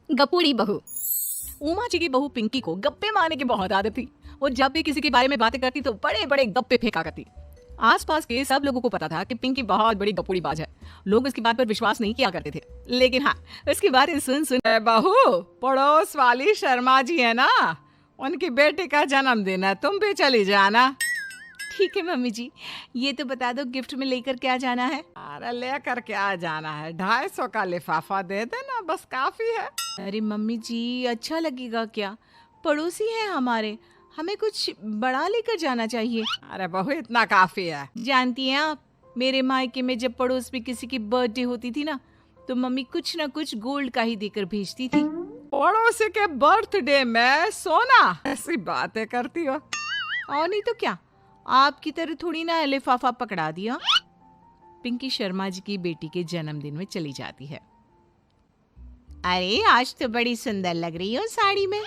गपूड़ी बहू। उमा जी की बहू पिंकी को गप्पे मारने की बहुत आदत थी। वो जब भी किसी के बारे में बातें करती तो बड़े बड़े गप्पे फेंका करती। आसपास के सब लोगों को पता था कि पिंकी बहुत बड़ी गपूड़ी बाज है। लोग उसकी बात पर विश्वास नहीं किया करते थे, लेकिन हाँ, उसकी बातें सुन सुन बहू, पड़ोस वाली शर्मा जी है ना, उनकी बेटी का जन्मदिन है, तुम भी चली जाना। ठीक है मम्मी जी, ये तो बता दो गिफ्ट में लेकर क्या जाना है? अरे लेकर क्या जाना है, 250 का लिफाफा दे देना, बस काफी है। अरे मम्मी जी, अच्छा लगेगा क्या? पड़ोसी है हमारे, हमें कुछ बड़ा लेकर जाना चाहिए। अरे बहू, इतना काफी है। जानती हैं आप, मेरे मायके में जब पड़ोस में किसी की बर्थडे होती थी ना, तो मम्मी कुछ ना कुछ गोल्ड का ही देकर भेजती थी। पड़ोसी के बर्थडे में सोना? ऐसी बातें करती हो। और नहीं तो क्या, आपकी तरह थोड़ी ना लिफाफा पकड़ा दिया। पिंकी शर्मा जी की बेटी के जन्मदिन में चली जाती है। अरे आज तो बड़ी सुंदर लग रही हो साड़ी में।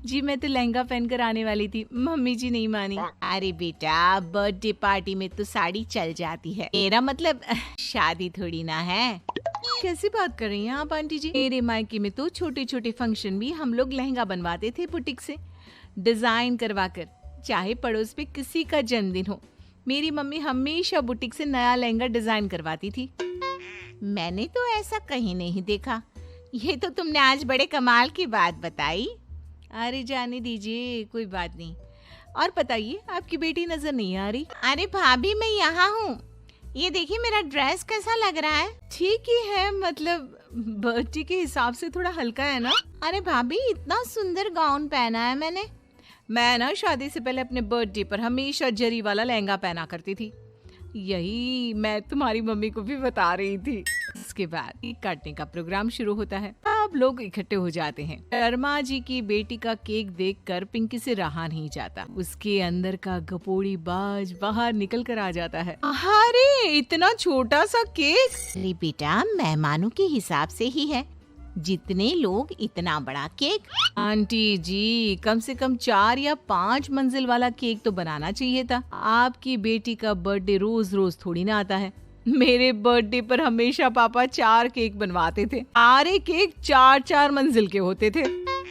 जी मैं तो लहंगा पहनकर आने वाली थी, मम्मी जी नहीं मानी। अरे बेटा, बर्थडे पार्टी में तो साड़ी चल जाती है, मेरा मतलब शादी थोड़ी ना है। कैसी बात कर रही हैं आप आंटी जी? मेरे मायके में तो छोटे छोटे फंक्शन भी हम लोग लहंगा बनवाते थे बुटीक से, डिजाइन करवा कर। चाहे पड़ोस में किसी का जन्मदिन हो, मेरी मम्मी हमेशा बुटीक से नया लहंगा डिजाइन करवाती थी। मैंने तो ऐसा कहीं नहीं देखा। ये तो तुमने आज बड़े कमाल की बात बताई। अरे जाने दीजिए, कोई बात नहीं। और बताइए, आपकी बेटी नजर नहीं आ रही? अरे भाभी, मैं यहाँ हूँ। ये देखिए मेरा ड्रेस कैसा लग रहा है? ठीक ही है, मतलब बर्थडे के हिसाब से थोड़ा हल्का है ना। अरे भाभी, इतना सुंदर गाउन पहना है मैंने। मैं ना शादी से पहले अपने बर्थडे पर हमेशा जरी वाला लहंगा पहना करती थी। यही मैं तुम्हारी मम्मी को भी बता रही थी। इसके बाद केक काटने का प्रोग्राम शुरू होता है। अब लोग इकट्ठे हो जाते हैं। शर्मा जी की बेटी का केक देखकर पिंकी से रहा नहीं जाता। उसके अंदर का गपोड़ी बाज बाहर निकल कर आ जाता है। अरे इतना छोटा सा केक? अरे बेटा, मेहमानों के हिसाब से ही है, जितने लोग इतना बड़ा केक। आंटी जी, कम से कम 4 या 5 मंजिल वाला केक तो बनाना चाहिए था। आपकी बेटी का बर्थडे रोज रोज थोड़ी ना आता है। मेरे बर्थडे पर हमेशा पापा 4 केक बनवाते थे। सारे केक 4-4 मंजिल के होते थे।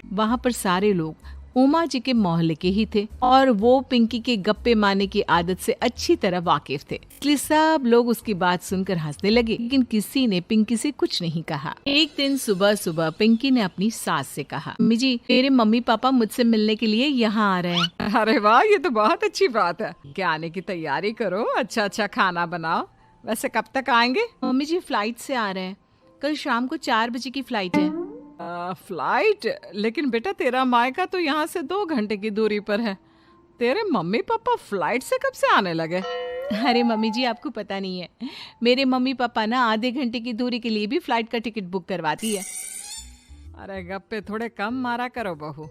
वहाँ पर सारे लोग उमा जी के मोहल्ले के ही थे और वो पिंकी के गप्पे मारने की आदत से अच्छी तरह वाकिफ थे, इसलिए सब लोग उसकी बात सुनकर हंसने लगे, लेकिन किसी ने पिंकी से कुछ नहीं कहा। एक दिन सुबह सुबह पिंकी ने अपनी सास से कहा, मम्मी जी, मेरे मम्मी पापा मुझसे मिलने के लिए यहाँ आ रहे हैं। अरे वाह, ये तो बहुत अच्छी बात है। क्या आने की तैयारी करो, अच्छा अच्छा खाना बनाओ। वैसे कब तक आएंगे? मम्मी जी फ्लाइट से आ रहे हैं, कल शाम को 4 बजे की फ्लाइट है। फ्लाइट? लेकिन बेटा, तेरा मायका तो यहाँ से 2 घंटे की दूरी पर है। तेरे मम्मी पापा फ्लाइट से कब से आने लगे? अरे मम्मी जी, आपको पता नहीं है, मेरे मम्मी पापा ना आधे घंटे की दूरी के लिए भी फ्लाइट का टिकट बुक करवाती है। अरे गप्पे थोड़े कम मारा करो बहू।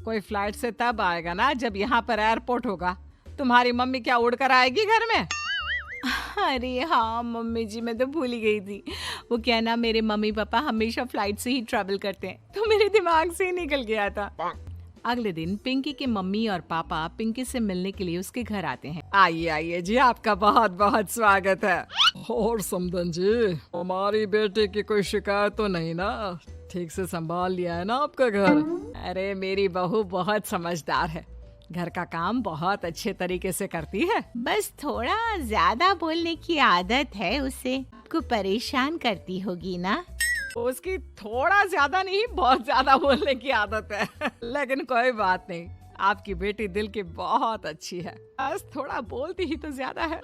कोई फ्लाइट से तब आएगा ना जब यहाँ पर एयरपोर्ट होगा। तुम्हारी मम्मी क्या उड़कर आएगी घर में? अरे हाँ मम्मी जी, मैं तो भूल ही गई थी। वो क्या ना, मेरे मम्मी पापा हमेशा फ्लाइट से ही ट्रैवल करते हैं, तो मेरे दिमाग से ही निकल गया था। अगले दिन पिंकी के मम्मी और पापा पिंकी से मिलने के लिए उसके घर आते हैं। आइए आइए जी, आपका बहुत बहुत स्वागत है। और समदन जी, हमारी बेटे की कोई शिकायत तो नहीं ना? ठीक से संभाल लिया है ना आपका घर? अरे मेरी बहू बहुत समझदार है, घर का काम बहुत अच्छे तरीके से करती है। बस थोड़ा ज्यादा बोलने की आदत है उसे, आपको परेशान करती होगी ना? उसकी थोड़ा ज्यादा नहीं, बहुत ज्यादा बोलने की आदत है। लेकिन कोई बात नहीं, आपकी बेटी दिल की बहुत अच्छी है, बस थोड़ा बोलती ही तो ज्यादा है।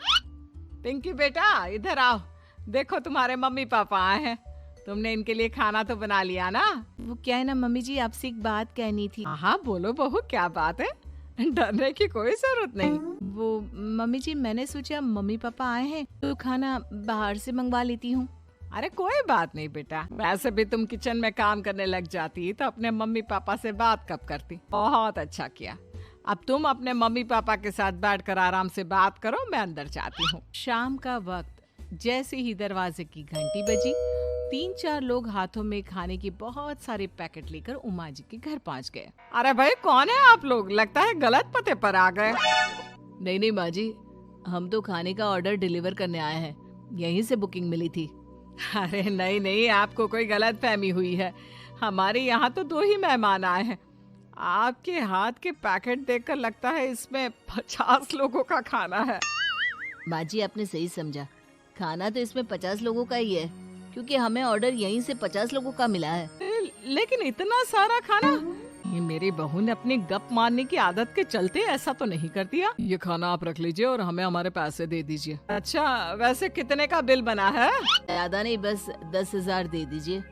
पिंकी बेटा, इधर आओ, देखो तुम्हारे मम्मी पापा आए हैं। तुमने इनके लिए खाना तो बना लिया ना? वो क्या है ना मम्मी जी, आपसे एक बात कहनी थी। हाँ बोलो बहू, क्या बात है? डरने की कोई जरूरत नहीं। वो मम्मी जी, मैंने सोचा मम्मी पापा आए हैं तो खाना बाहर से मंगवा लेती हूँ। अरे कोई बात नहीं बेटा, वैसे भी तुम किचन में काम करने लग जाती तो अपने मम्मी पापा से बात कब करती। बहुत अच्छा किया। अब तुम अपने मम्मी पापा के साथ बैठकर आराम से बात करो, मैं अंदर जाती हूँ। शाम का वक्त जैसे ही दरवाजे की घंटी बजी, 3-4 लोग हाथों में खाने के बहुत सारे पैकेट लेकर उमा जी के घर पहुंच गए। अरे भाई, कौन है आप लोग? लगता है गलत पते पर आ गए। नहीं नहीं माँ जी, हम तो खाने का ऑर्डर डिलीवर करने आए हैं, यहीं से बुकिंग मिली थी। अरे नहीं नहीं, आपको कोई गलत फहमी हुई है। हमारे यहाँ तो 2 ही मेहमान आए हैं। आपके हाथ के पैकेट देखकर लगता है इसमें 50 लोगों का खाना है। माँ जी आपने सही समझा, खाना तो इसमें 50 लोगों का ही है, क्योंकि हमें ऑर्डर यहीं से 50 लोगों का मिला है। लेकिन इतना सारा खाना? ये मेरी बहू ने अपनी गप मारने की आदत के चलते ऐसा तो नहीं कर दिया। ये खाना आप रख लीजिए और हमें हमारे पैसे दे दीजिए। अच्छा, वैसे कितने का बिल बना है? ज्यादा नहीं, बस 10,000 दे दीजिए।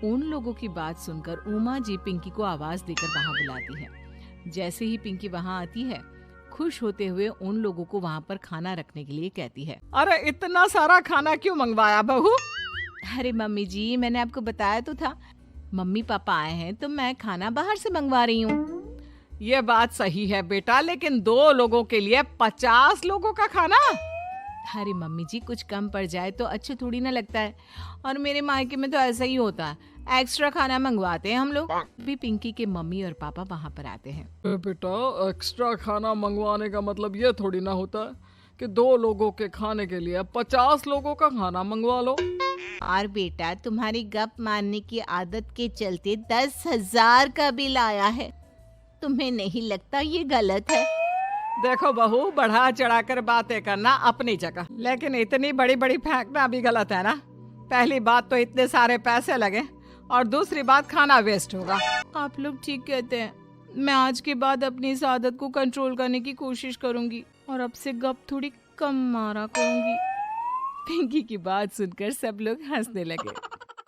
उन लोगों की बात सुनकर उमा जी पिंकी को आवाज देकर वहाँ बुलाती है। जैसे ही पिंकी वहाँ आती है, खुश होते हुए उन लोगों को वहाँ पर खाना रखने के लिए कहती है। अरे इतना सारा खाना क्यों मंगवाया बहू? अरे मम्मी जी, मैंने आपको बताया तो था, मम्मी पापा आए हैं तो मैं खाना बाहर से मंगवा रही हूँ। ये बात सही है बेटा, लेकिन 2 लोगों के लिए 50 लोगों का खाना? अरे मम्मी जी, कुछ कम पड़ जाए तो अच्छे थोड़ी ना लगता है, और मेरे मायके में तो ऐसा ही होता है, एक्स्ट्रा खाना मंगवाते हैं हम लोग। भी पिंकी के मम्मी और पापा वहाँ पर आते हैं। बेटा, एक्स्ट्रा खाना मंगवाने का मतलब ये थोड़ी ना होता है कि 2 लोगों के खाने के लिए 50 लोगों का खाना मंगवा लो। और बेटा, तुम्हारी गप मारने की आदत के चलते 10,000 का बिल आया है। तुम्हें नहीं लगता ये गलत है? देखो बहू, बढ़ा चढ़ा कर बातें करना अपनी जगह, लेकिन इतनी बड़ी बड़ी फेंकना भी गलत है ना। पहली बात तो इतने सारे पैसे लगे, और दूसरी बात खाना वेस्ट होगा। आप लोग ठीक कहते हैं, मैं आज के बाद अपनी इस आदत को कंट्रोल करने की कोशिश करूंगी और अब से गप थोड़ी कम मारा करूंगी। पिंकी की बात सुनकर सब लोग हंसने लगे।